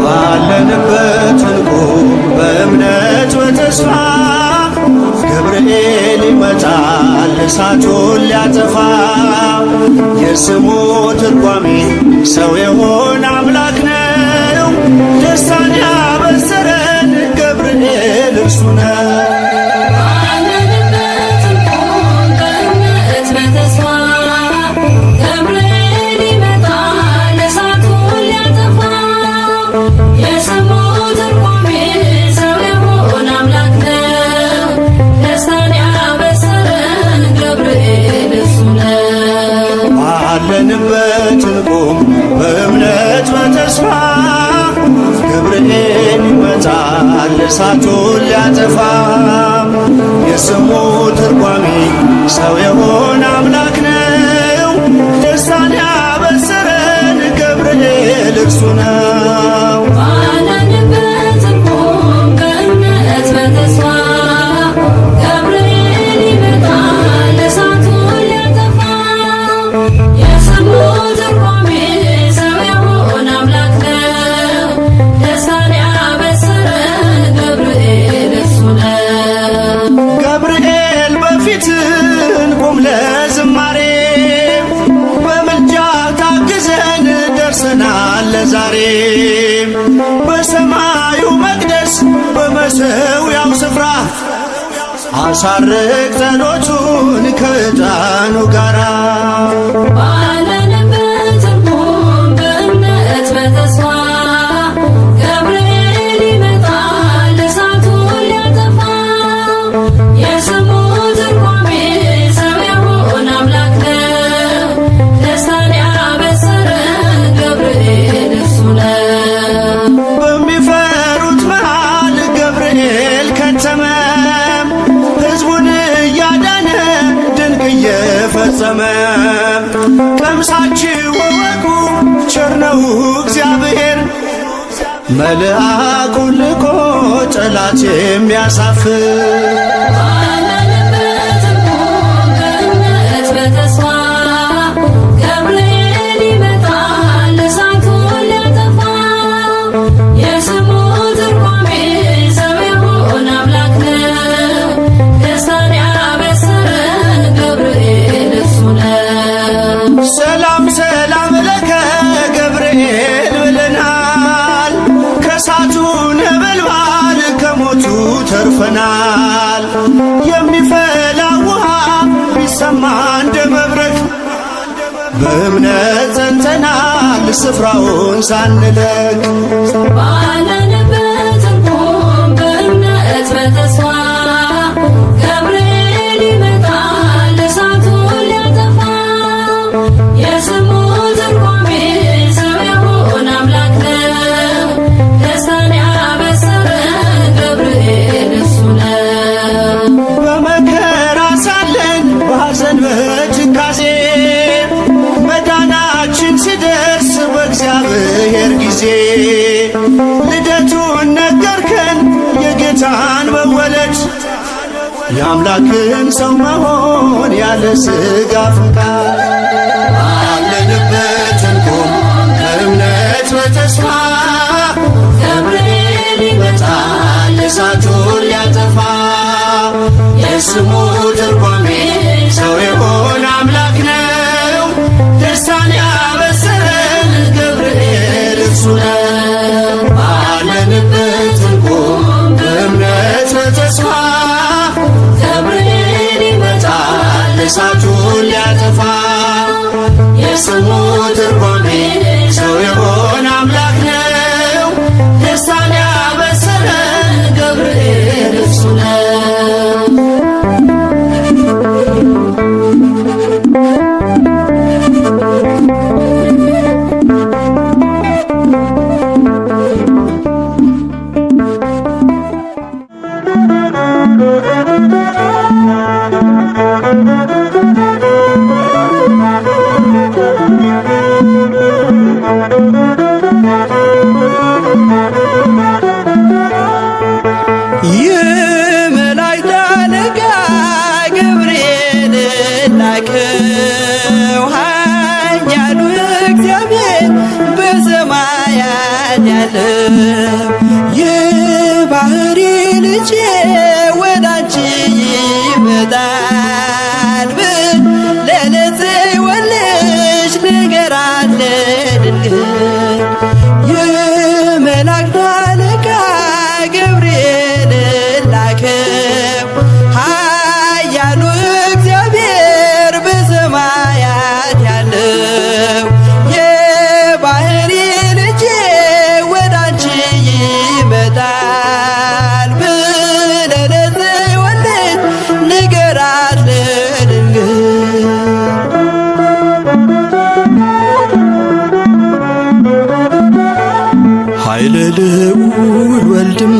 ባለንበት እንቁም በእምነት በተስፋ ገብርኤል ይመጣል እሳቱን ሊያጠፋ። የስሙ ትርጓሜ ሰው የሆነ አምላክ ነው። ደስታን ያበሰረን ገብርኤል እርሱ ነው። ባለንበት እንቁም በእምነት በተስፋ ገብርኤል ይመጣል እሳቱን ሊያጠፋ። የስሙ ትርጓሜ ሰው የሆነ አምላክ ነው። ደስታን ያበሰረን ገብርኤል እርሱ ነው። ባለንበት እንቁም በእምነት በተስፋ ገብርኤል ይመጣል እሳቱን ሊያጠፋ። የስሙ ትርጓሜ ሰው የሆነ አምላክ ነው። ደስታን ያበሰረን ገብርኤል እርሱ ነው። ገብርኤል በፊት እንቁም ለዝማሬ በምልጃ ታግዘን ደርሰናል ለዛሬ። በሰማዩ መቅደስ በመሠዊያው ስፍራ አሳርግ ጸሎቱን ከዕጣኑ ጋራ። ባለንበት እንቁም በእምነት በተስፋ ገብርኤል ይመጣል እሳቱን ሊያጠፋ። የስሙ ትርጓሜ ሰው የሆነ አምላክ ነው። ደስታን ያበሰረን ገብርኤል እርሱ ነው። በሚፈሩት መሃል ገብርኤል ከተመ ሕዝቡን እያዳነ ድንቅ እየፈጸመ። ቀምሳችሁ እወቁ ቸር ነው እግዚአብሔር መልአኩን ልኮ ጠላት የሚያሳፍር። ባለንበት እንቁም በእምነት በተስፋ ገብርኤል ይመጣል እሳቱን ሊያጠፋ። የስሙ ትርጓሜ ሰው የሆነ አምላክ ነው። ደስታን ያበሰረን ገብርኤል እርሱ ነው። ሰላም ሰላም ለከ ገብርኤል ብለናል። ከእሳቱ ነበልባል ከሞቱ ተርፈናል። የሚፈላ ውሃ ቢሰማ እንደ መብረቅ በእምነት ጸንተናል ስፍራውን ሳንለቅ። ባለንበት እንቁም በእምነት በተስፋ ገብርኤል ይመጣል እሳቱን ሊያጠፋ። የስሙ ትርጓሜ ሰው የሆነ አምላክ ነው። ደስታን ያበሰረን ገብርኤል እርሱ ነው። በመከራ ሳለን በሐዘን በትካዜ መዳናችን ሲደርስ በእግዚአብሔር ጊዜ ልደቱን ነገርከን የጌታን መወለድ የአምላክን ሰው መሆን ያለ ሥጋ ፈቃድ። ባለንበት እንቁም በእምነት በተስፋ ገብርኤል ይመጣል እሳቱን ሊያጠፋ። የስሙ ትርጓሜ ሰው የሆነ አምላክ ነው። ደስታን ያበሰረን ገብርኤል እርሱ ነው። ባለንበት እንቁም በእምነት በተስፋ ገብርኤል ይመጣል እሳቱን ሊያጠፋ። የስሙ ትርጓሜ ሰው የሆነ አምላክ ነው። ደስታን ያበሰረን ገብርኤል እርሱ ነው። Thank you. የመላእክት አለቃ ገብርኤል ላከው ኃያሉ እግዚአብሔር በሰማያት ያለው የባህሪ ልጄ ወዳንቺ ይመጣል ብለህ ለጽዮን ልጅ ንገራት ለድንግል የመላእክት አለቃ ገብርኤል ላከው ኃያሉ እግዚአብሔር በሰማያት ያለው የባህሪ ልጄ ወዳንቺ ይመጣል ብለህ ለጽዮን ልጅ ንገራት ለድንግል ኃይለ ልዑል ወልድም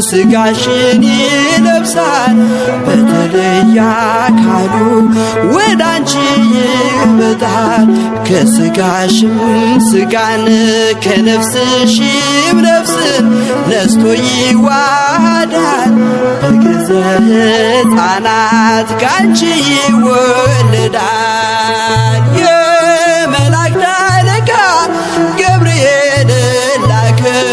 ሥጋሽን ይለብሳል በተለየ አካሉ ወዳንቺ ይመጣል ከሥጋሽም ሥጋን ከነፍስሽም ነፍስን ነስቶ ይዋሃዳል በግዘ ሕፃናት ካንቺ ይወለዳል የመላእክት አለቃ ገብርኤል ላከው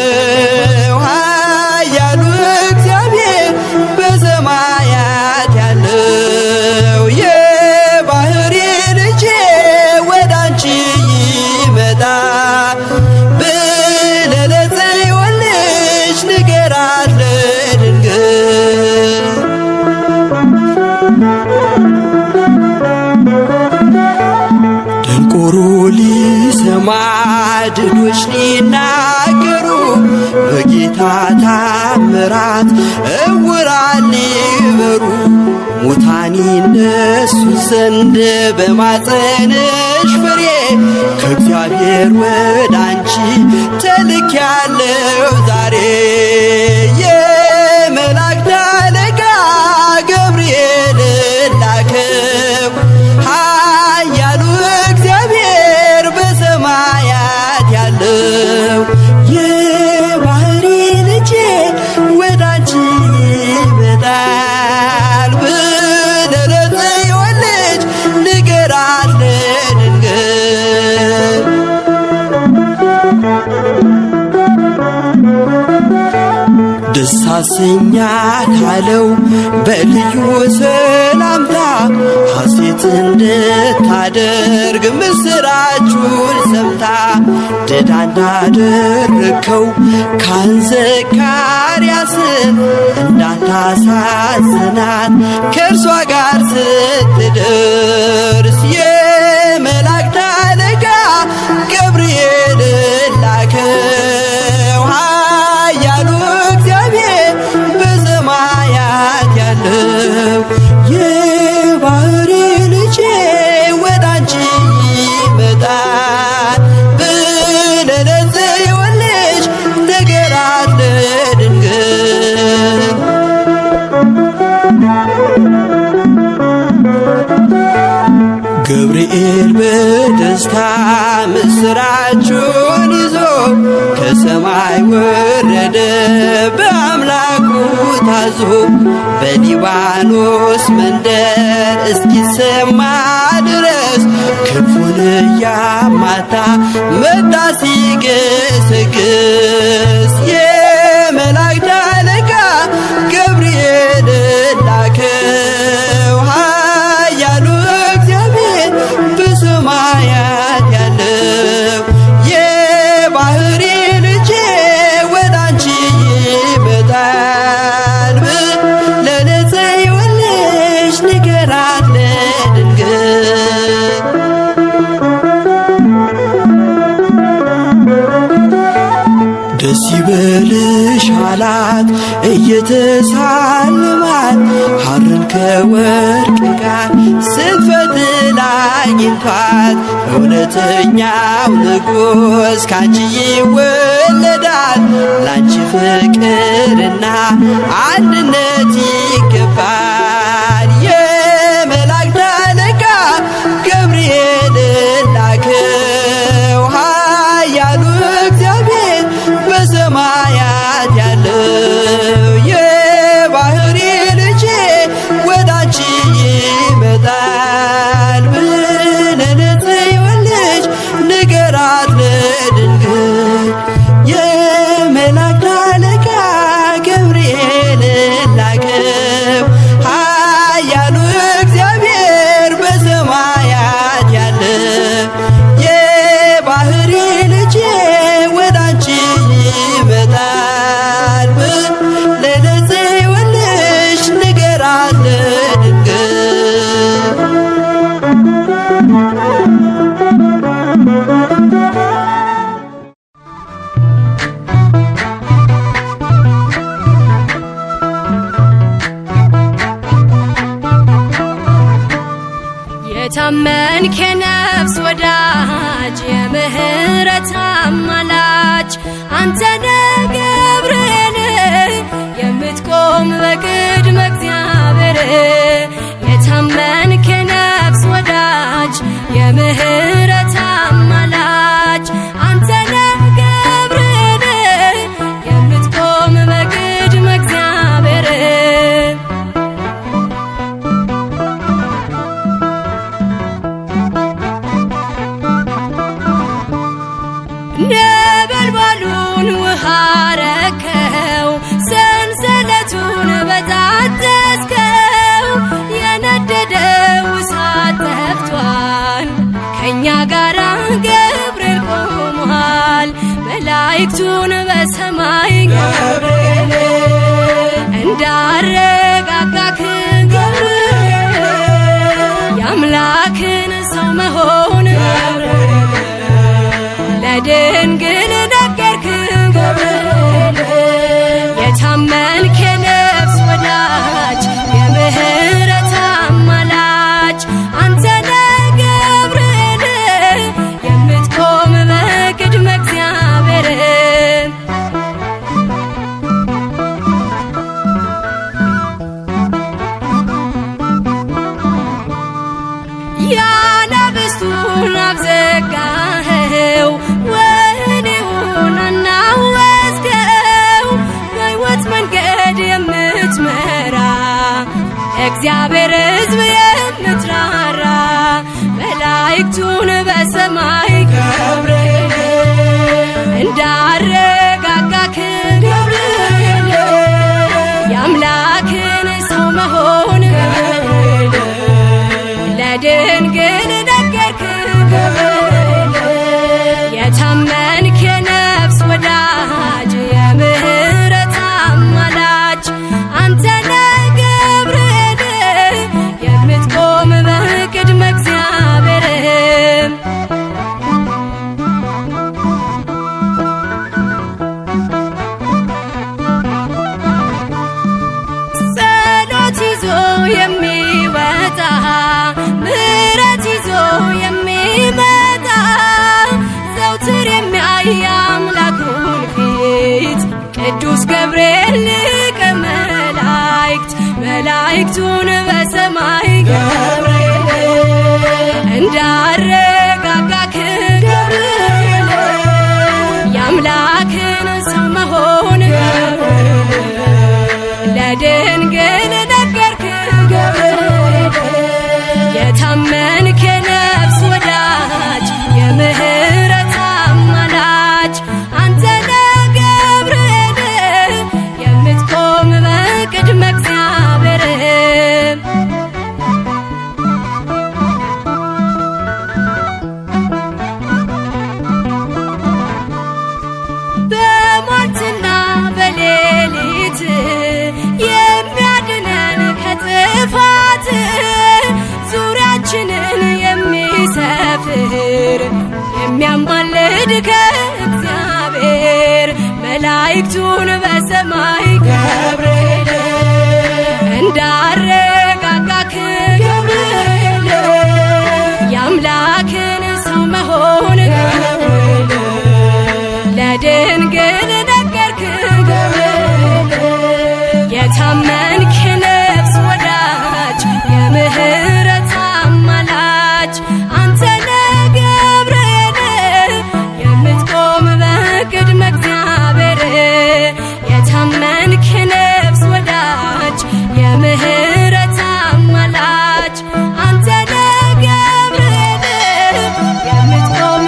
ኃያሉ እግዚአብሔር በሰማያት ያለው የባህሪ ልጄ ወዳንቺ ይመጣል ብለህ ለጽዮን ልጅ ንገራት ለድንግል ደንቆሮ ሊሰማ ድዶች ሊናገሩ በጌታ ታምራት ዕውራን ሊበሩ ሙታን ይነሱ ዘንድ በማፀንሽ ፍሬ ከእግዚአብሔር ወዳንቺ ተልኬያለሁ ዛሬ የመላእክት አለቃ ገብርኤል ላከው ኃያሉ እግዚአብሔር በሰማያት ያለው የባህሪ ልጄ ወዳንቺ ይመጣል ብለህ ለጽዮን ልጅ ንገራት ለድንግል ደስ አሰኛት አለው በልዩ ሰላምታ ሐሴት እንድታደርግ ምስራቹን ሰምታ ድዳ እንዳደረከው ካህን ዘካርያስን እንዳታሳዝናት ከእርሷ ጋር ስትደርስ የመላእክት አለቃ ገብርኤል ላከው ኃያሉ እግዚአብሔር በሰማያት ያለው የባህሪ ልጄ ወዳንቺ ይመጣል ብለህ ለጽዮን ልጅ ንገራት ለድንግል ገብርኤል በደስታ ምስራቹን ይዞ ከሰማይ ወረደ በአምላኩ ታዞ በሊባኖስ መንደር እስኪሰማ ድረስ ክንፉን እያማታ መጣ ሲገሰግስ የመላእክት አለቃ ገብርኤል ላከው ኃያሉ እግዚአብሔር በሰማያት ያለው የባህሪ ልጄ ወዳንቺ ይመጣል ብለህ ለጽዮን ልጅ ንገራት ለድንግል ደስ ይበልሽ አላት እየተሳለማት ሐርን ከወርቅ ጋር ስትፈትል አግኝቷት እውነተኛው ንጉሥ ካንቺ ይወለዳል ላንቺ ፍቅርና አንድነት ይገባል የመላእክት አለቃ ገብርኤል ላከው ኃያሉ እግዚአብሔር በሰማያ የታመንክ የነፍስ ወዳጅ የምህረት አማላጅ አንተነ ገብርኤል የምትቆም በቅድመ እግዚአብሔር የታመንክ የነፍስ ወዳጅ የምህረት አማላጅ አንተነ ገብርኤል የምትቆም በቅድመ እግዚአብሔር ነበልባሉን ውሃ ረከው ሰንሰለቱን በጣጠስከው የነደደው እሳት ጠፍቷል ከእኛ ጋራ ገብርኤል ቆሟል መላእክቱን በሰማይ ገብርኤል እንዳረጋጋክ ገብርኤል የአምላክን ሰው መሆን ለድንግል ነገርክ ገብርኤል የታመንክ የነፍስ ወዳጅ የምህረት አማላጅ አንተነ ገብርኤል የምትቆም በቅድመ እግዚአብሔር ያናብስቱን አፍ ዘጋኸው ወህኒውን አናወጽከው በሕይወት መንገድ የምትመራ እግዚአብሔር ሕዝብ የምትራራ መላእክቱን በሰማይ ገብርኤል እንዳረጋጋክ ገብርኤል የአምላክን ሰው መሆን ገብርኤል ለድንግል ነገርክ ገብርኤል የታመንክ የነፍስ ወዳጅ የምህረት አማላጅ አንተነ ገብርኤል የምትቆም በቅድመ እግዚአብሔር ጸሎት ይዞ የሚወጣ ምሕረት ይዞ የሚመጣ ዘውትር የሚያይ አምላኩን ፊት ቅዱስ ገብርኤል ሊቀ መላእክት መላእክቱን በሰማይ ገብርኤል እንዳረጋጋክ ገብርኤል የአምላክን ሰው መሆን ለድንግል ነገርክ ገብርኤል የታመንክ የነፍስ ወዳጅ የምህረት አማላጅ አንተነ ገብርኤል የምትቆም በቅድመ እግዚአብሔር በሞትና በሌሊት የሚያድነን ከጥፋት ዙሪያችንን የሚሰፍር የሚያማልድ ከእግዚአብሔር መላእክቱን በሰማይ ገብርኤል እንዳረጋጋክ ገብርኤል የአምላክን ሰው መሆን ገብርኤል ለድንግል ነገርክ ገብርኤል የታመንክ የነፍስ ወዳጅ የምህረት አማላጅ አንተነ ገብርኤል የምትቆም በቅድመ እግዚአብሔር የታመንክ የነፍስ ወዳጅ የምህረት አማላጅ አንተነ ገብርኤል የምትቆም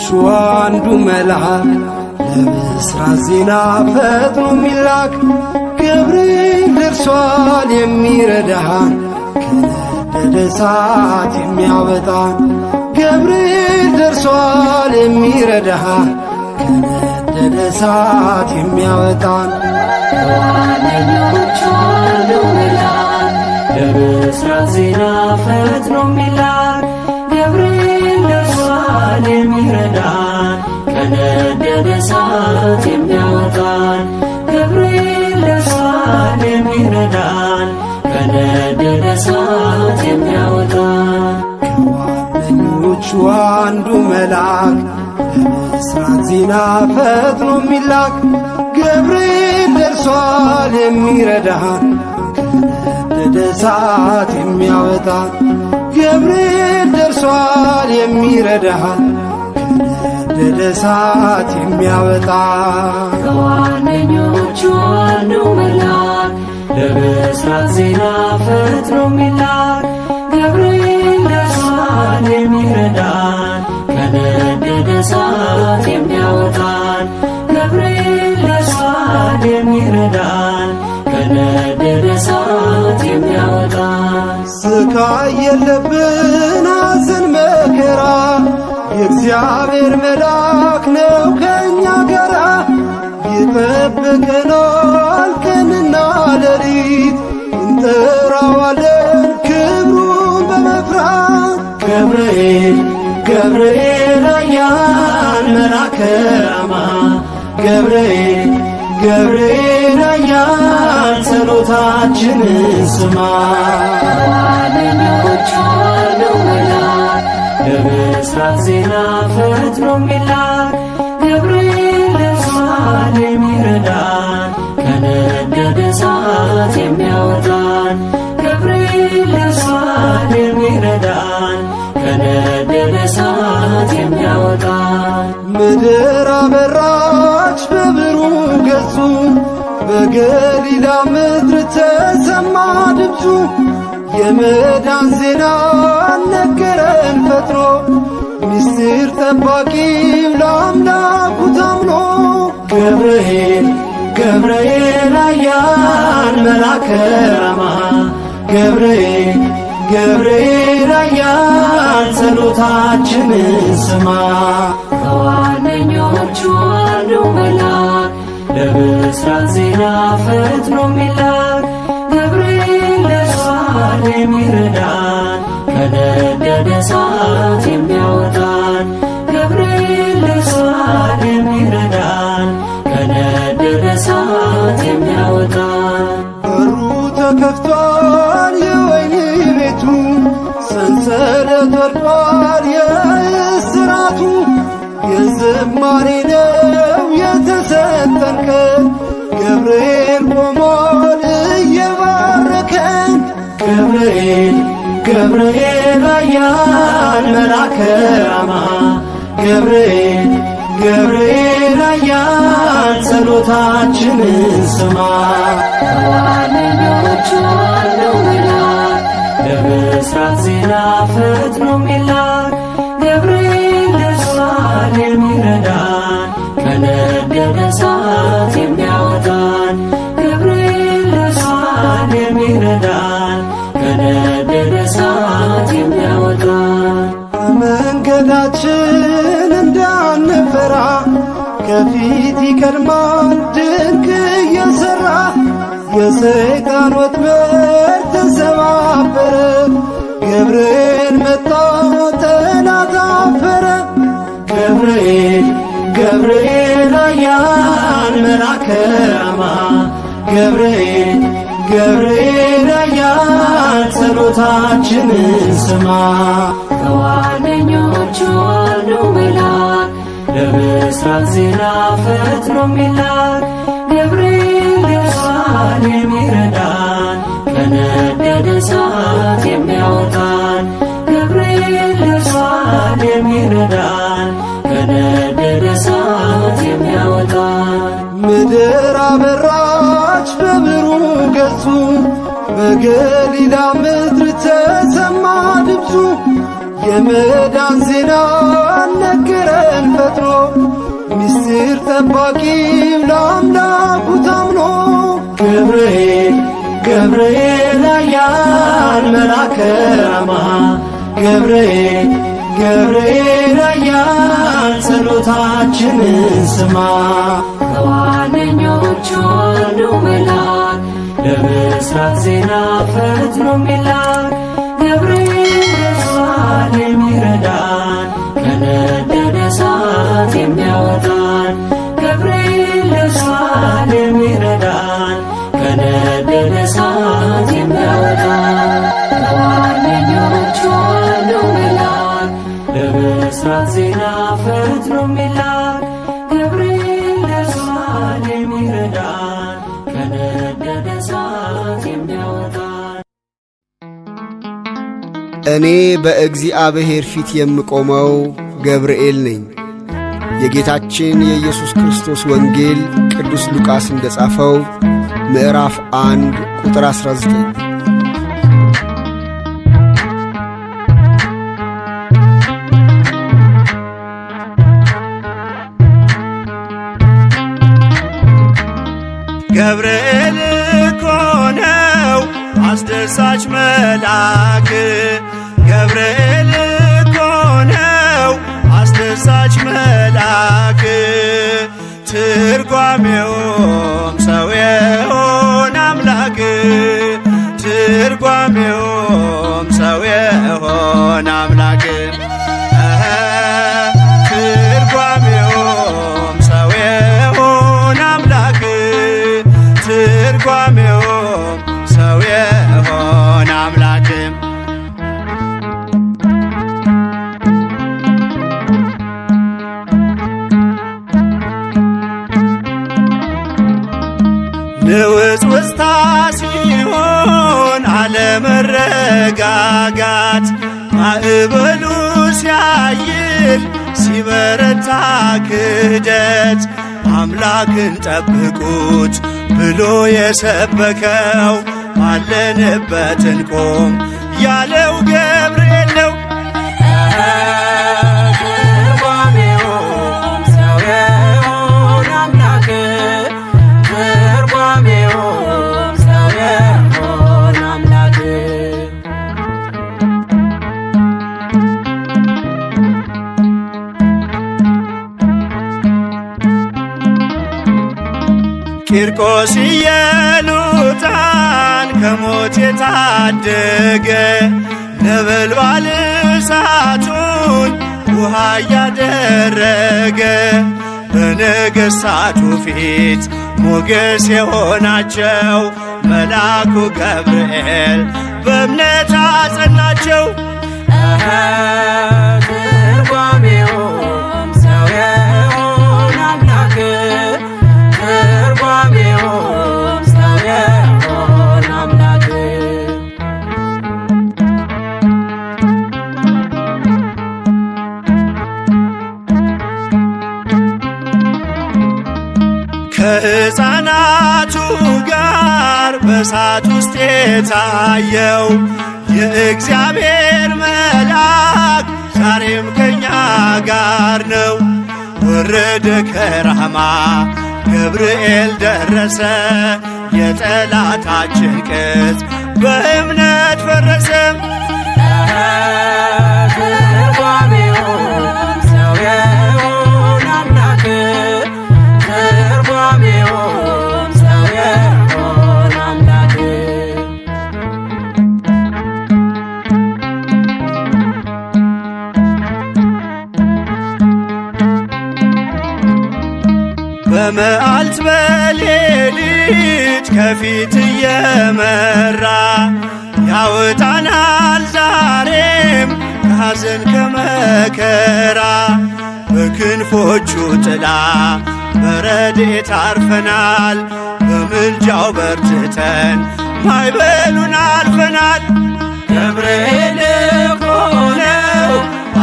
ከዋነኞቹ አንዱ መልአክ ለብስራት ዜና ፈጥኖ የሚላክ ገብርኤል ደርሷል የሚረዳን ከነደደ እሳት የሚያወጣን ገብርኤል ደርሷል የሚረዳን ከነደደ እሳት የሚያወጣን ከዋነኞቹ አንዱ መልአክ ለብስራት ዜና ፈጥኖ የሚላክ ገብርኤል ደርሷል የሚረዳን ከነደደ እሳት የሚያወጣን ገብርኤል ደርሷል የሚረዳን ከነደደ እሳት የሚያወጣን ከዋነኞቹ አንዱ መልአክ ለብስራት ዜና ፈጥኖ የሚላክ ገብርኤል ደርሷል የሚረዳን ከነደደ እሳት የሚያወጣን ገብርኤል ደርሷል የሚረዳን ከነደደ እሳት የሚያወጣን ከዋነኞቹ አንዱ መልአክ ለብስራት ዜና ፈጥኖ የሚላክ ገብርኤል ደርሷል የሚረዳን ከነደደ እሳት የሚያወጣን ገብርኤል ደርሷል የሚረዳን ከነደደ እሳት የሚያወጣን ስቃይ የለብን ሐዘን መከራ የእግዚአብሔር መልአክ ነው ከእኛ ጋራ ይጠብቀናል ቀንና ሌሊት እንጠራዋለን ክብሩን በመፍራት ገብርኤል ገብርኤል ኃያል መልአከ ራማ ገብርኤል ገብርኤል ኃያል ጸሎታችንን ስማ ከዋነኞቹ አንዱ መልአክ ለብስራት ዜና ፈጥኖ የሚላክ ገብርኤል ደርሷል የሚረዳን ከነደደ እሳት የሚያወጣን ገብርኤል ደርሷል የሚረዳን ከነደደ እሳት የሚያወጣን ምድር አበራች በብሩህ ገጹ በገሊላ ምድር ተሰማ ድምፁ የመዳን ዜና ነገረን ፈጥኖ ምስጢር ጠባቂው ለአምላኩ ታምኖ ገብርኤል ገብርኤል ኃያል መልአከ ራማ ገብርኤል ገብርኤል ኃያል ጸሎታችንን ስማ ከዋነኞቹ አንዱ መልአክ ለብስራት ዜና ፈጥኖ የሚላክ ገብርኤል ደርሷል የሚረዳን ከነደደ እሳት የሚያወጣን ገብርኤል ደርሷል የሚረዳን ከነደደ እሳት የሚያወጣን በሩ ተከፍቷል የወህኒ ቤቱ ሰንሰለት ወድቋል የእስራቱ የዝማሬ ነው የተሰጠን ቀን ገብርኤል ቆሟል እየባረከን ገብርኤል ገብርኤል ኃያል መልአከ ራማ ገብርኤል ገብርኤል ኃያል ጸሎታችንን ስማ ከዋነኞቹ አንዱ መልአክ ለብስራት ዜና ፈጥኖ የሚላክ ገብርኤል ደርሷል የሚረዳን ከነደደ እሳት የሚያወጣን ገብርኤል ደርሷል የሚረዳን ከነደደ እሳት የሚያወጣን መንገዳችን እንዳንፈራ ከፊት ይቀድማል ድንቅ እየሠራ የሰይጣን ወጥመድ ተሰባበረ ገብርኤል መጣ ጠላት አፈረ ገብርኤል ገብርኤል ኃያል መልአከ ራማ ገብርኤል ገብርኤል ኃያል ጸሎታችንን ስማ ከዋነኞቹ አንዱ መልአክ ለብስራት ዜና ፈጥኖ የሚላክ ገብርኤል ደርሷል የሚረዳን ከነደደ እሳት የሚያወጣን ገብርኤል ደርሷል የሚረዳን ከነደደ እሳት የሚያወጣን ምድር አበራች በብሩህ ገጹ በገሊላ ምድር ተሰማ ድምፁ የመዳን ዜና ነገረን ፈጥኖ ምስጢር ጠባቂው ለአምላኩ ታምኖ ገብርኤል ገብርኤል ኃያል መልአከ ራማ ገብርኤል ገብርኤል ኃያል ጸሎታችንን ስማ ከዋነኞቹ አንዱ መልአክ ለምሥራቅ ዜና ፈጥኖ የሚላክ ገብርኤል ደርሷል የሚረዳን ከነደደ እሳት የሚያወጣን ገብርኤል ደርሷል የሚረዳን ከነደደ እሳት የሚያወጣን ከዋነኞቹ አንዱ መልአክ ለምሥራቅ ዜና ፈጥኖ የሚላክ ገብርኤል ደርሷል የሚረዳን ከነደደ እሳት የሚያወጣን። እኔ በእግዚአብሔር ፊት የምቆመው ገብርኤል ነኝ። የጌታችን የኢየሱስ ክርስቶስ ወንጌል ቅዱስ ሉቃስ እንደ ጻፈው ምዕራፍ 1 ቁጥር 19። ገብርኤል እኮ ነው አስደሳች መልአክ ገብርኤል እኮ ነው አስደሳች መልአክ ትርጓሜውም ሰው የሆነ አምላክ ትርጓሜውም ሰው የሆነ አምላክ ትርጓሜውም ሰው የሆነ አምላክ ትርጓሜውም ሰው የሆነ አምላክ ንውጽውጽታ ሲሆን አለመረጋጋት ማዕበሉ ሲያይል ሲበረታ ክህደት አምላክን ጠብቁት ብሎ የሰበከው ባለንበት እንቆም ያለው ገብርኤል ነው። ትርጓሜውም ሰው የሆነ አምላክ ትርጓሜውም ሰው የሆነ አምላክ ቂርቆስ ኢየሉጣን ከሞት የታደገ ነበልባል እሳቱን ውሃ እያደረገ በነገሥታቱ ፊት ሞገስ የሆናቸው መልአኩ ገብርኤል በእምነት አጸናቸው። ትርጓሜውም ሰው የሆነ አምላክ ትርጓሜውም ሰው የሆነ አምላክ ከሕፃናቱ ጋር በእሳት ውስጥ የታየው የእግዚአብሔር መልአክ ዛሬም ከኛ ጋር ነው። ወረደ ከራማ ገብርኤል ደረሰ የጠላታችን ቅጥ በእምነት ፈረሰ። ትርጓሜውም ሰው የሆነ አምላክ ትርጓሜውም ሰው የሆነ አምላክ በመዓልት በሌሊት ከፊት እየመራ ያወጣናል ዛሬም ከሐዘን ከመከራ በክንፎቹ ጥላ በረድኤት አርፈናል በምልጃው በርትተን ማዕበሉን አልፈናል። ገብርኤል እኮ ነው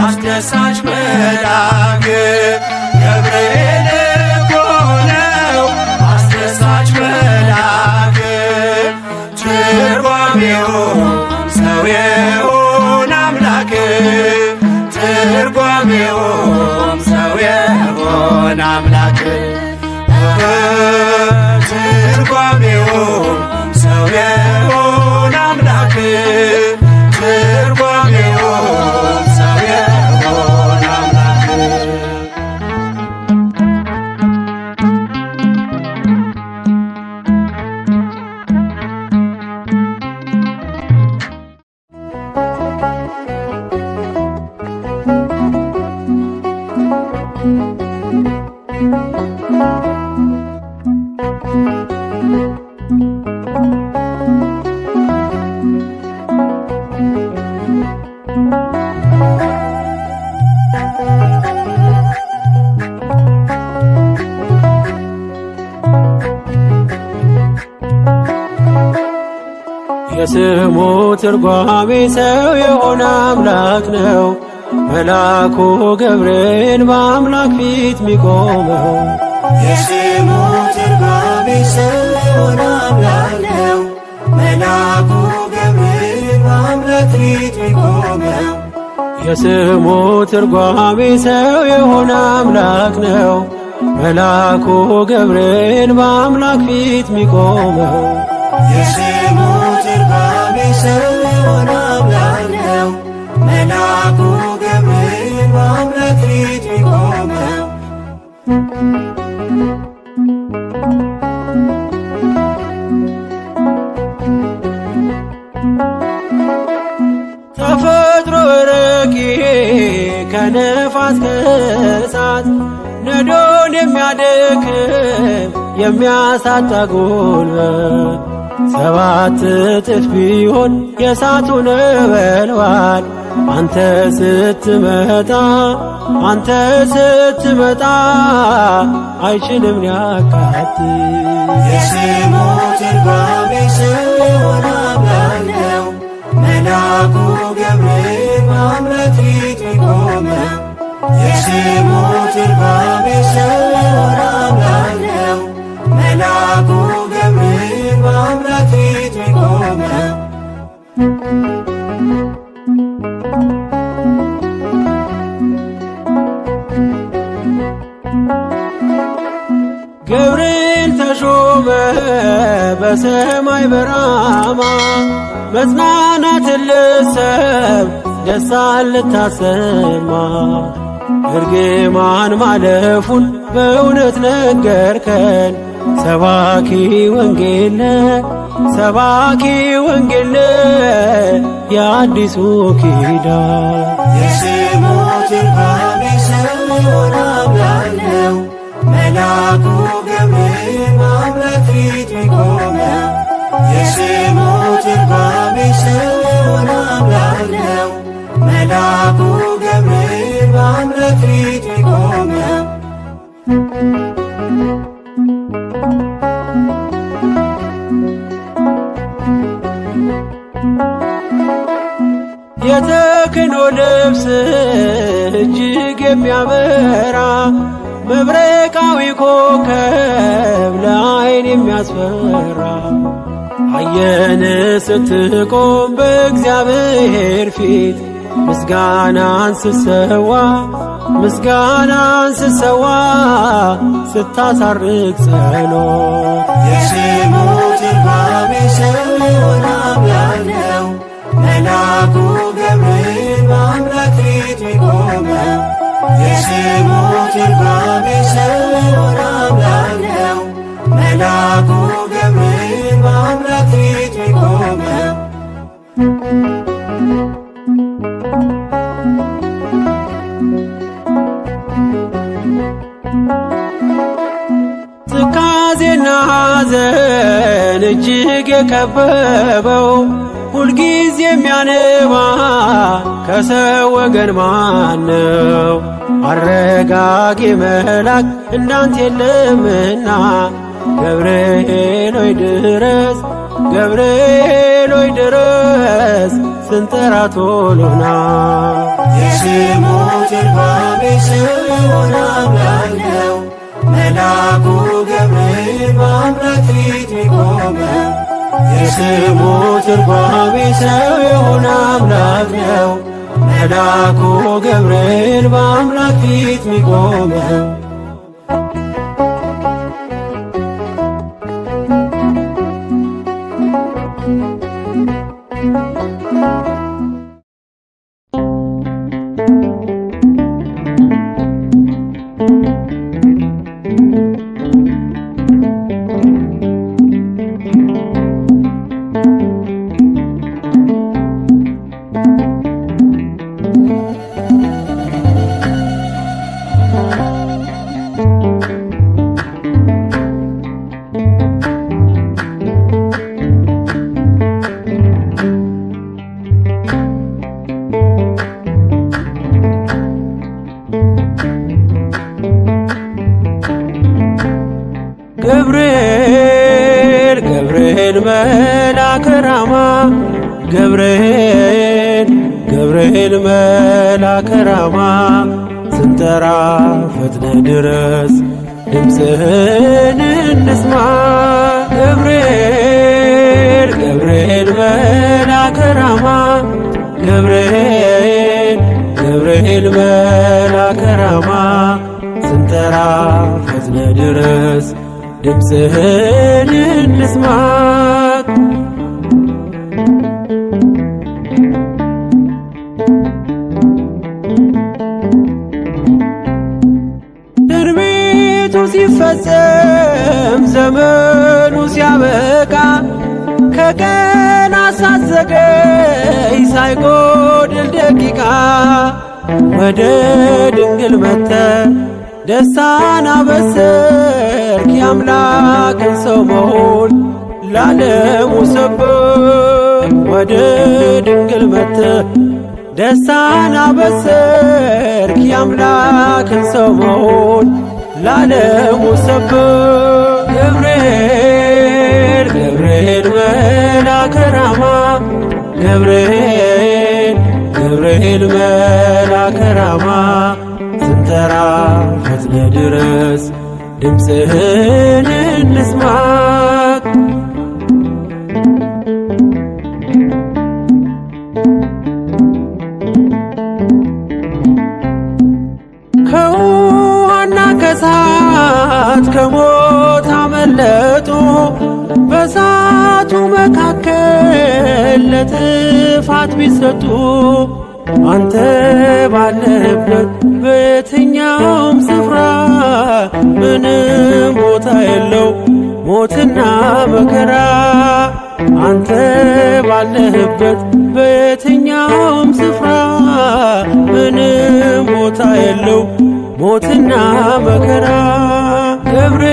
አስደሳች መልአክ ገብርኤል እኮ ነው አስደሳች መልአክ ትርጓሜው ሰው የሆነ አምላክ አምላክ ትርጓሜው ሰው የሆነ አምላክ ትርጓሜው ሰው የሆነ አምላክ የስሙ ትርጓሜ ሰው የሆነ አምላክ ነው። መልአኩ ገብርኤል በአምላክ ፊት ሚቆመው የስሙ ትርጓሜ ሰው የሆነ አምላክ ነው። መልአኩ ገብርኤል በአምላክ ፊት ሚቆመው የስሙ ትርጓሜ ሰው የሆነ አምላክ ነው። መልአኩ ገብርኤል በአምላክ ፊት ሚቆመው የስሙ ትርጓሜ ሰው የሆነ አምላክ ነው። መልአኩ ገብርኤል በአምላክ ፊት ሚቆመው ተፈጥሮ ረቂቅ ከነፋስ ከእሳት ነዶን የሚያደክም የሚያሳጣ ጉልበት 7 እጥፍ ቢሆን የእሳቱ ነበልባል አንተ ስትመጣ አይችልም ሊያቃጥል የስሙ ትርጓሜ ሰው የሆነ አምላክ ነው። መልአኩ ገብርኤል በአምላክ ፊት ሚቆመው የስሙ ትርጓሜ ሰው የሆነ አምላክ ነው። መልአኩ ገብርኤል በአምላክ ፊት ሚቆመው ገብርኤል ተሾመ በሰማይ በራማ መጽናናትን ልትሰብ ደስታን ልታሰማ እርግማን ማለፉን በእውነት ነገርከን ሰባኪ ወንጌል የአዲሱ ኪዳን የስሙ ትርጓሜ ሰው የሆነ አምላክ ነው። መልአኩ ገብርኤል በአምላክ ፊት ሚቆመው የስሙ ትርጓሜ ሰው የሆነ አምላክ ነው። መልአኩ ገብርኤል በአምላክ ፊት ሚቆመው የተክህኖ ልብስ እጅግ የሚያበራ መብረቃዊ ኮከብ ለዓይን የሚያስፈራ አየን ስትቆም በእግዚአብሔር ፊት ምስጋናን ስሰዋ ስታሳርግ ጸሎት የስሙ ትርጓሜ ሰው የሆነ አምላክ ነው። መልአኩ ገብርኤል በአምላክ ፊት ሚቆመው የስሙ ትርጓሜ ሰው የሆነ አምላክ ነው። መልአኩ ገብርኤል በአምላክ ፊት ሚቆመው ትካዜና ሐዘን እጅግ የከበበው ሁልጊዜ የሚያነባ ከሰው ወገን ማነው? አረጋጊ መልአክ እንዳንተ የለምና ገብርኤል ሆይ ድረስ ስንጠራ ቶሎና የስሙ ትርጓሜ ሰው የሆነ አምላክ ነው። መልአኩ ገብርኤል በአምላክ ፊት ሚቆመው የስሙ ትርጓሜ ሰው የሆነ አምላክ ነው። መልአኩ ገብርኤል በአምላክ ፊት ሚቆመው መልአከ ራማ ገብርኤል ገብርኤል መልአከ ራማ ስንጠራ ፈጥነ ድረስ ድምፅህን እንስማ ገብርኤል ገብርኤል መልአከ ራማ ገብርኤል ገብርኤል መልአከ ራማ ስንጠራ ፈጥነ ድረስ ድምፅህን እንስማ ትንቢቱ ሲፈጸም ዘመኑ ሲያበቃ ከቀናት ሳትዘገይ ሳይጎድል ደቂቃ ወደ ድንግል መጥተህ ደስታን አበሰርክ የአምላክን ሰው መሆን ለዓለሙ ሰበክ ወደ ድንግል መጥተህ ደስታን አበሰርክ የአምላክን ሰው መሆን ለዓለሙ ሰበክ ገብርኤል ገብርኤል መልአከ ራማ ገብርኤል ገብርኤል መልአከ ራማ ስንጠራ ፈጥነ ድረስ ድምፅህን እንስማ ከውሃና ከእሳት ከሞት አመለጡ በእሳቱ መካከል ለጥፋት ቢሰጡ አንተ ባለህበት በየትኛውም ስፍራ ምንም ቦታ የለው ሞትና መከራ አንተ ባለህበት በየትኛውም ስፍራ ምንም ቦታ የለው ሞትና መከራ ገብርኤል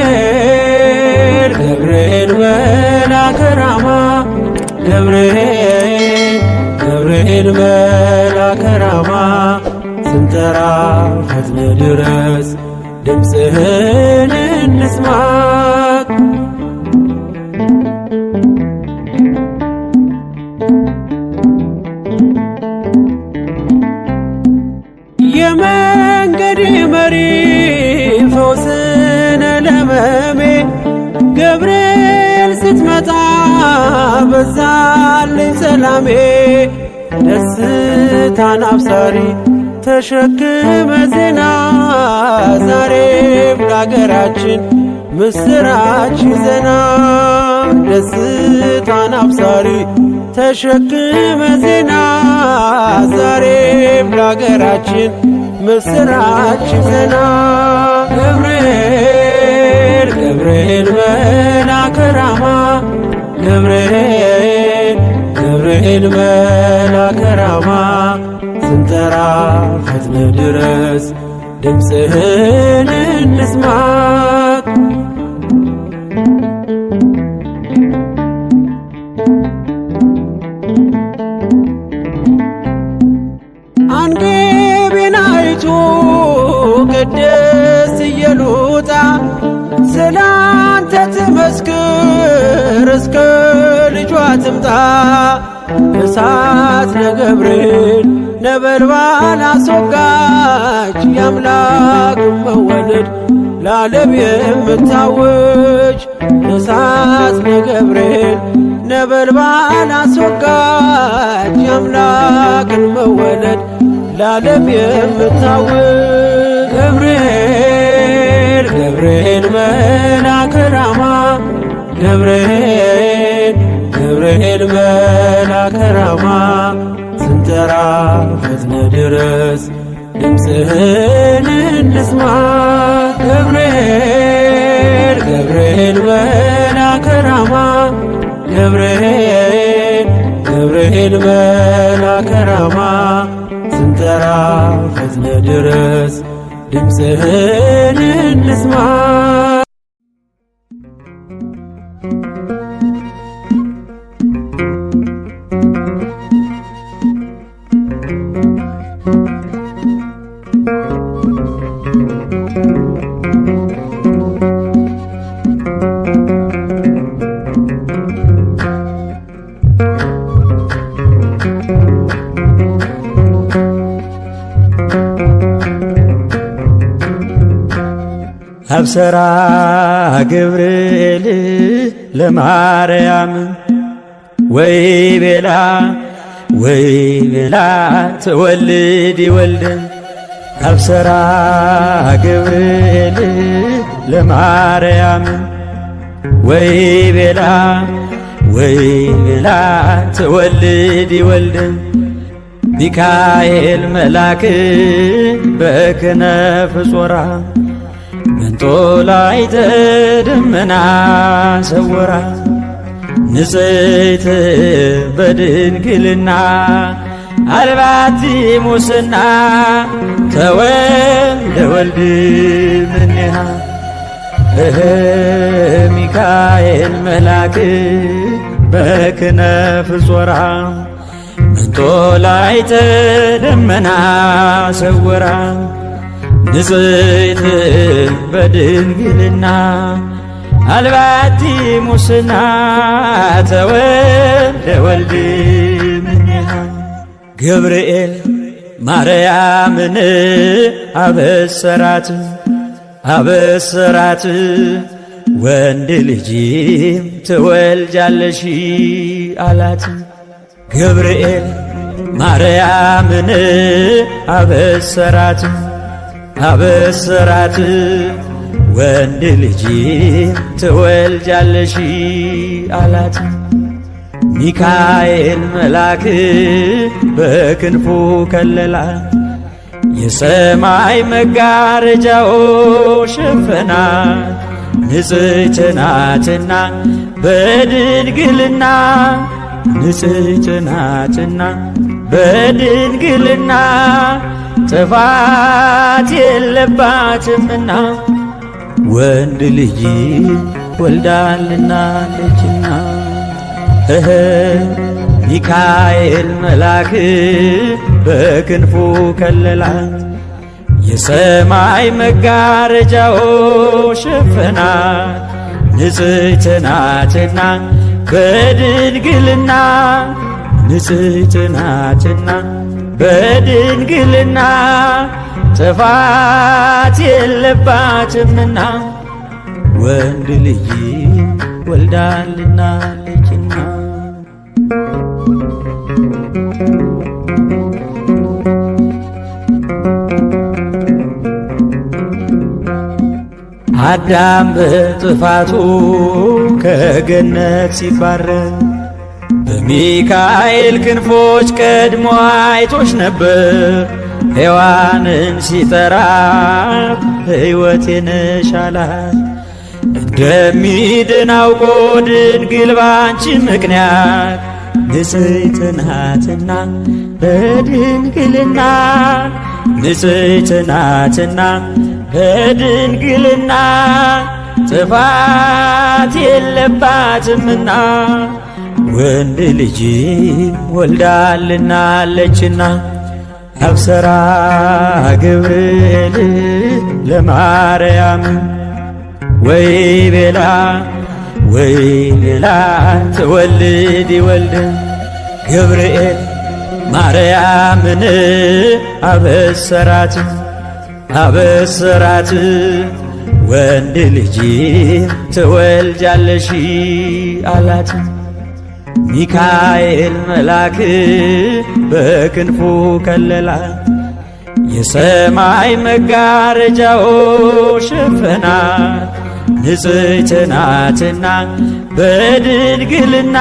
ገብርኤል መልአከ ራማ ገብርኤል ገብርኤል መልአከ ራማ ስንጠራ ፈጥነ ድረስ ድምፅህን እንስማ የመንገድ መሪ ፈውስነ ለመሜ ገብርኤል ስትመጣ በዛልኝ ሰላሜ ደስታን አብሳሪ ተሸክመ ዜና ዛሬም ለአገራችን ምስራች ዜና ደስታን አብሳሪ ተሸክመ ዜና ዛሬም ለአገራችን ምስራች ዜና ገብርኤል ገብርኤል መልአከ ራማ ገብርኤል ገብርኤል መልአከ ራማ ስንጠራ ፈጥነ ድረስ ድምፅህን እንስማ አንገቤን አይቶ ቅድስት ኢየሉጣ ስላንተ ትመስክር እስከ ልጇ ትምጣ እሳት ነገብርኤል ነበልባል አስወጋች የአምላክ መወለድ ለዓለም የምታውጅ እሳት ነገብርኤል ነበልባል አስወጋች የአምላክን መወለድ ለዓለም የምታውጅ ገብርኤል ገብርኤል መልአከ ራማ ገብርኤል ገብርኤል መልአከ ራማ ስንጠራ ፈጥነ ድረስ ድምፅህን እንስማ ገብርኤል ገብርኤል መልአከ ራማ ገብርኤል ገብርኤል መልአከ ራማ ስንጠራ ፈጥነ ድረስ ድምፅህን እንስማ አብሰራ ገብርኤል ለማርያም ወይ ቤላ ትወልድ ወልደ አብሰራ ገብርኤል ለማርያም ወይ ቤላ ትወልድ ወልደ ሚካኤል መልአክ በክነፍ ጾራ መንጦላዕተ ደመና ሰወራ ንጽሕት በድንግልና አልባቲ ሙስና ተወልደ ወልድ እምኔሃ ሚካኤል መልአክ በክነፍ ጾራ መንጦላዕተ ደመና ሰወራ ንጽሕት በድንግልና አልባቲ ሙስና ተወልደ ወልድ እምኔሃ ገብርኤል ማርያምን አበሰራት ወንድ ልጅም ትወልጃለሽ አላት። ገብርኤል ማርያምን አበሰራት ወንድ ልጅም ትወልጃለሽ አላት። ሚካኤል መልአክ በክንፉ ከለላት የሰማይ መጋረጃው ሸፈናት ንጽሕት ናትና በድንግልና ጥፋት የለባትምና ወንድ ልጅ ወልዳልናለችና ሚካኤል መልአክ በክንፉ ከለላት የሰማይ መጋረጃው ሸፈናት ንጽሕት ናትና በድንግልና ጥፋት የለባትምና ወንድ ልጅ ወልዳልናለችና አዳም በጥፋቱ ከገነት ሲባረር በሚካኤል ክንፎች ቀድሞ አይቶሽ ነበር። ሔዋንን ሲጠራ ሕይወቴ ነሽ አላት። እንደሚድን አውቆ ድንግል ባንቺ ምክንያት ንጽሕት ናትና በድንግልና ጥፋት የለባትምና ወንድ ልጅ ወልዳልናለችና አብሰራ ገብርኤል ለማርያም ወይ ቤላ ትወልድ ወልደ ገብርኤል ማርያምን አበሰራት ወንድ ልጅ ትወልጃለሽ አላት። ሚካኤል መልአክ በክንፉ ከለላት የሰማይ መጋረጃው ሸፈናት ንጽሕት ናትና በድንግልና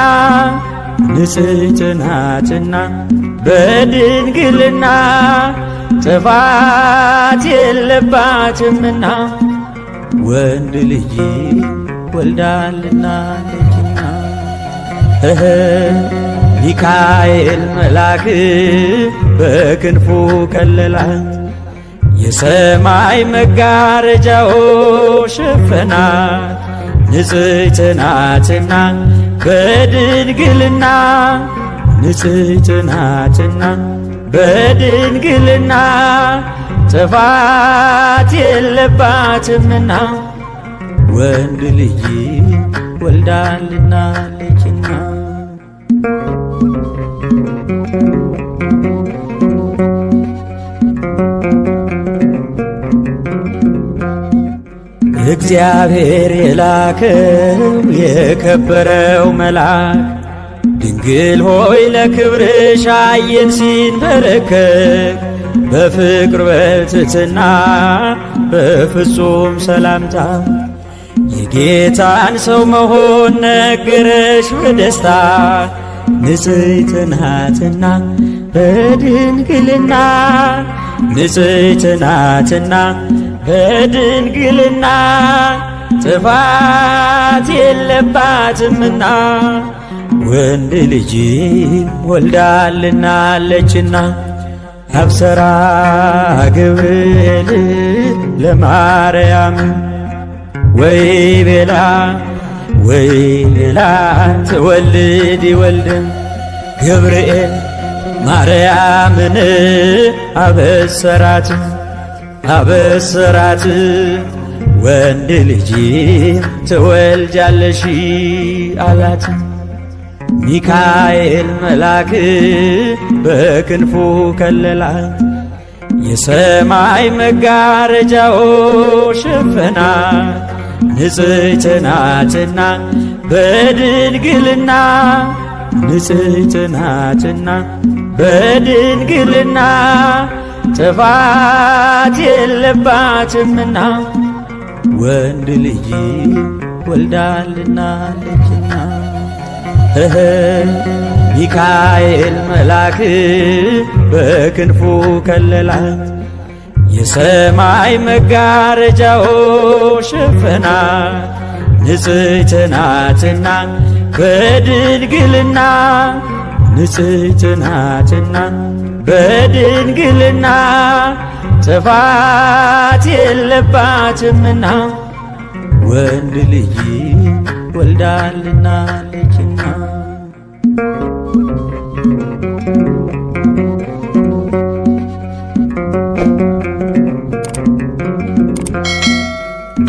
ጥፋት የለባትምና ወንድ ልጅ ወልዳልናለችና ሚካኤል መልአክ በክንፉ ከለላት የሰማይ መጋረጃው ሸፈናት ንጽሕት ናትና በድንግልና ጥፋት የለባትምና ወንድ ልጅ ወልዳልናለችና እግዚአብሔር የላከው የከበረው መልአክ ድንግል ሆይ ለክብርሽ አየን ሲንበረከክ በፍቅር በትሕትና በፍጹም ሰላምታ የጌታን ሰው መሆን ነገረሽ በደስታ ንጽሕት ናትና በድንግልና ንጽሕት ናትና በድንግልና ጥፋት የለባትምና ወንድ ልጅ ወልዳልናለችና አብሰራ ገብርኤል ለማርያም ወይ ቤላ ትወልድ ወልድን ገብርኤል ማርያምን አበሰራት ወንድ ልጅ ትወልጃለሽ አላት። ሚካኤል መልአክ በክንፉ ከለላት የሰማይ መጋረጃው ሸፈናት ንጽሕት ናትና በድንግልና ንጽሕት ናትና በድንግልና ጥፋት የለባትምና ወንድ ልጅ ወልዳልናለችና ሚካኤል መልአክ በክንፉ ከለላት የሰማይ መጋረጃው ሸፈናት ንጽሕት ናትና በድንግልና ንጽሕት ናትና በድንግልና ጥፋት የለባትምና ወንድ ልጅ ወልዳልናለችና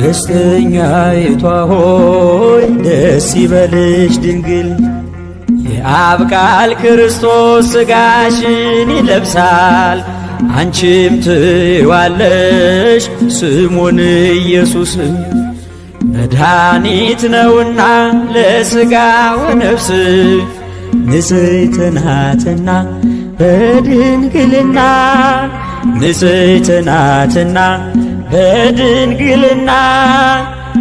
ደስተኛይቷ ሆይ ደስ ይበልሽ ድንግል የአብ ቃል ክርስቶስ ሥጋሽን ይለብሳል አንቺም ትይዋለሽ ስሙን ኢየሱስ መድኃኒት ነውና ለሥጋ ወነፍስ ንጽሕት ናትና በድንግልና ንጽሕት ናትና በድንግልና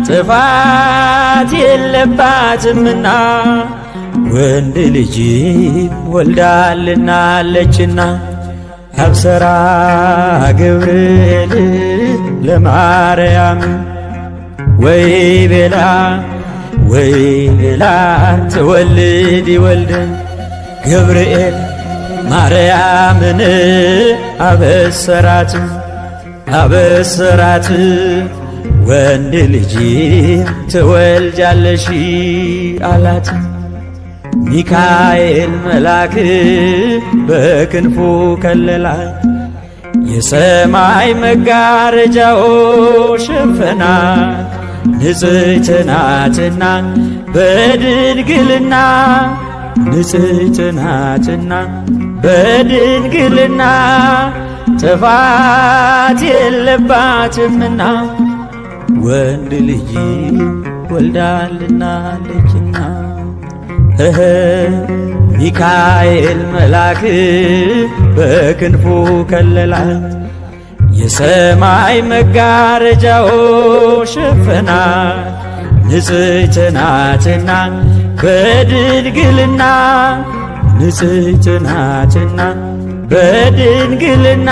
ጥፋት የለባትምና ወንድ ልጅ ወልዳልናለችና አብሰራ ገብርኤል ለማርያም ወይ ቤላ ትወልድ ወልድን ገብርኤል ማርያምን አበሰራት ወንድ ልጅ ትወልጃለሽ አላት። ሚካኤል መልአክ በክንፉ ከለላት የሰማይ መጋረጃው ሸፈናት ንጽሕት ናትና በድንግልና ንጽሕት ናትና በድንግልና ጥፋት የለባትምና ወንድ ልጅ ወልዳልናለችና ሚካኤል መልአክ በክንፉ ከለላት የሰማይ መጋረጃው ሸፈናት ንጽሕት ናትና በድንግልና ንጽሕት ናትና በድንግልና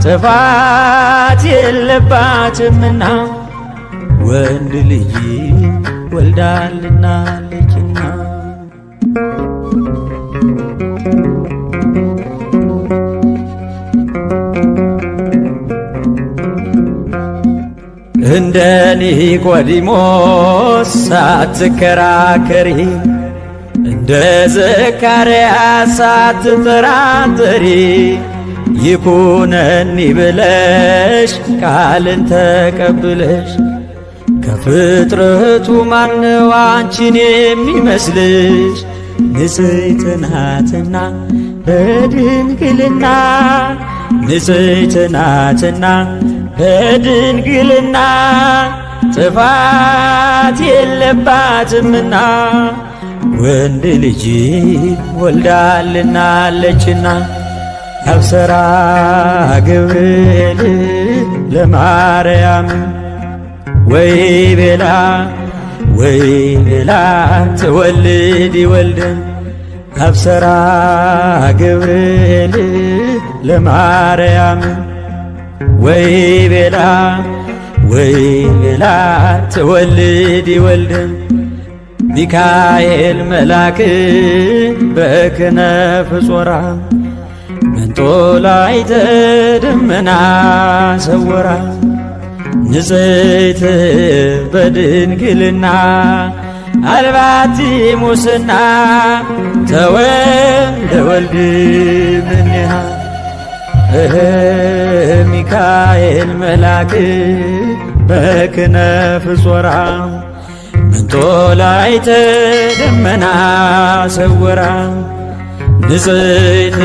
ጥፋት የለባትምና ወንድ ልጅ ወልዳልናለችና እንደ ኒቆዲሞስ ሳትከራከሪ እንደ ዘካርያስ ሳትጠራጠሪ ይኩነኒ ብለሽ ቃልን ተቀብለሽ ከፍጥረቱ ማነው አንቺን የሚመስልሽ? ንጽሕት ናትና በድንግልና ንጽሕት ናትና በድንግልና ጥፋት የለባትምና ወንድ ልጅ ወልዳልናለችና አብሰራ ገብርኤል ለማርያም ወይ ቤላ ትወልድ ይወልድን አብሰራ ገብርኤል ለማርያም ወይ ቤላ ትወልድ ይወልድን ሚካኤል መልአክ በክነፍ ጾራ መንጦላዕተ ደመና ሰወራ ንጽሕት በድንግልና አልባቲ ሙስና ተወልደ ወልድ እምኔሃ ሚካኤል መልአክ በክነፍ ጾራ መንጦላዕተ ደመና ሰወራ ንጽሕት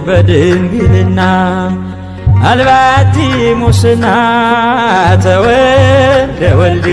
በድንግልና አልባቲ ሙስና ተወልደ ወልድ